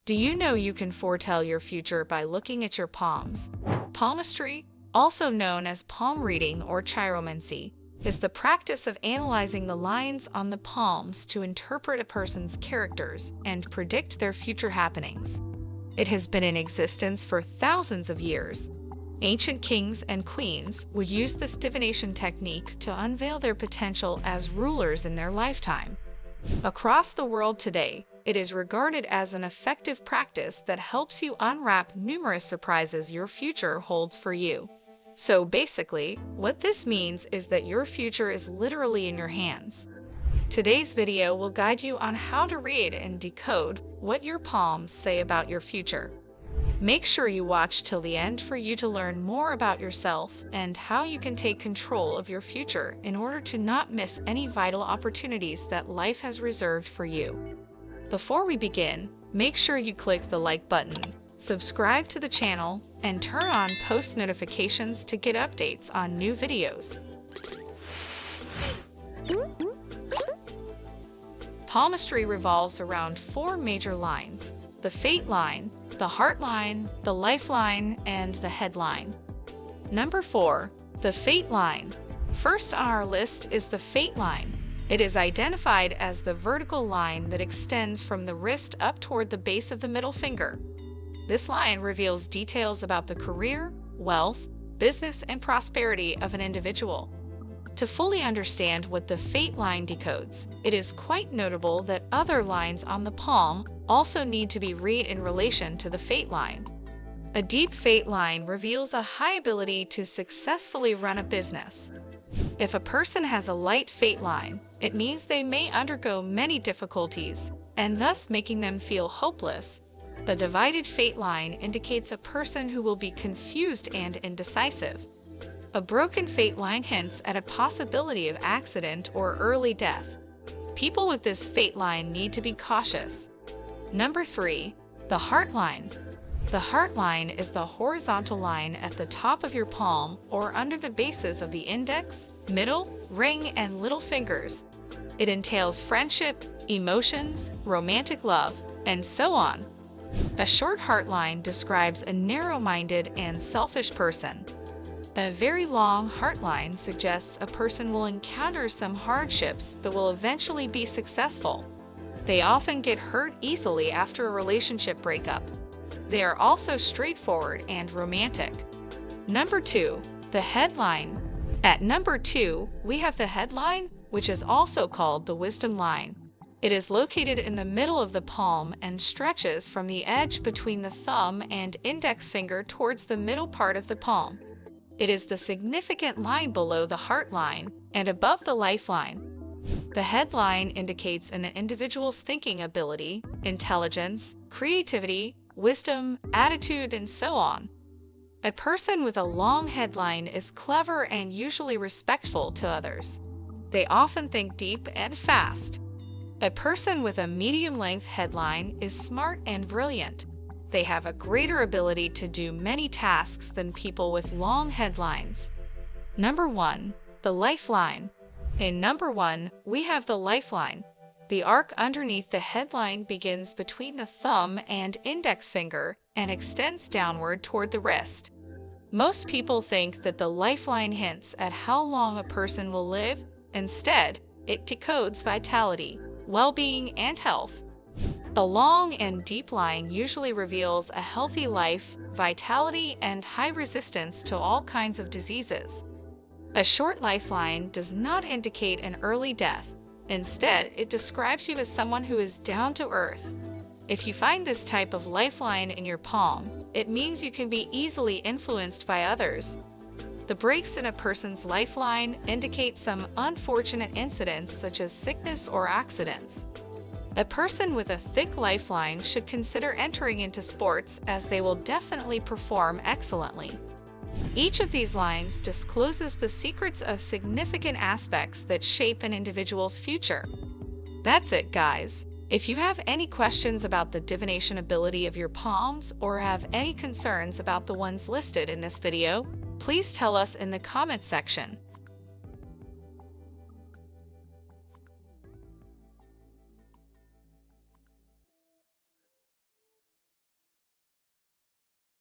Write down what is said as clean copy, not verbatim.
Do you know you can foretell your future by looking at your palms? Palmistry, also known as palm reading or chiromancy, is the practice of analyzing the lines on the palms to interpret a person's characters and predict their future happenings. It has been in existence for thousands of years. Ancient kings and queens would use this divination technique to unveil their potential as rulers in their lifetime. Across the world today, it is regarded as an effective practice that helps you unwrap numerous surprises your future holds for you. So basically, what this means is that your future is literally in your hands. Today's video will guide you on how to read and decode what your palms say about your future. Make sure you watch till the end for you to learn more about yourself and how you can take control of your future in order to not miss any vital opportunities that life has reserved for you. Before we begin, make sure you click the like button, subscribe to the channel, and turn on post notifications to get updates on new videos. Palmistry revolves around four major lines: the fate line, the heart line, the lifeline, and the headline. Number 4, the fate line. First on our list is the fate line. It is identified as the vertical line that extends from the wrist up toward the base of the middle finger. This line reveals details about the career, wealth, business, and prosperity of an individual. To fully understand what the fate line decodes, it is quite notable that other lines on the palm also need to be read in relation to the fate line. A deep fate line reveals a high ability to successfully run a business. If a person has a light fate line, it means they may undergo many difficulties, and thus making them feel hopeless. The divided fate line indicates a person who will be confused and indecisive. A broken fate line hints at a possibility of accident or early death. People with this fate line need to be cautious. Number 3, the heart line. The heart line is the horizontal line at the top of your palm or under the bases of the index, middle, ring, and little fingers. It entails friendship, emotions, romantic love, and so on. A short heart line describes a narrow-minded and selfish person. A very long heart line suggests a person will encounter some hardships but will eventually be successful. They often get hurt easily after a relationship breakup. They are also straightforward and romantic. Number 2, the headline. At number 2, we have the headline, which is also called the wisdom line. It is located in the middle of the palm and stretches from the edge between the thumb and index finger towards the middle part of the palm. It is the significant line below the heart line and above the lifeline. The headline indicates an individual's thinking ability, intelligence, creativity, wisdom, attitude, and so on. A person with a long headline is clever and usually respectful to others. They often think deep and fast. A person with a medium-length headline is smart and brilliant. They have a greater ability to do many tasks than people with long headlines. Number 1, the lifeline. In number 1, we have the lifeline. The arc underneath the headline begins between the thumb and index finger and extends downward toward the wrist. Most people think that the lifeline hints at how long a person will live. Instead, it decodes vitality, well-being, and health. A long and deep line usually reveals a healthy life, vitality, and high resistance to all kinds of diseases. A short lifeline does not indicate an early death. Instead, it describes you as someone who is down to earth. If you find this type of lifeline in your palm, it means you can be easily influenced by others. The breaks in a person's lifeline indicate some unfortunate incidents such as sickness or accidents. A person with a thick lifeline should consider entering into sports as they will definitely perform excellently. Each of these lines discloses the secrets of significant aspects that shape an individual's future. That's it, guys. If you have any questions about the divination ability of your palms or have any concerns about the ones listed in this video, please tell us in the comment section.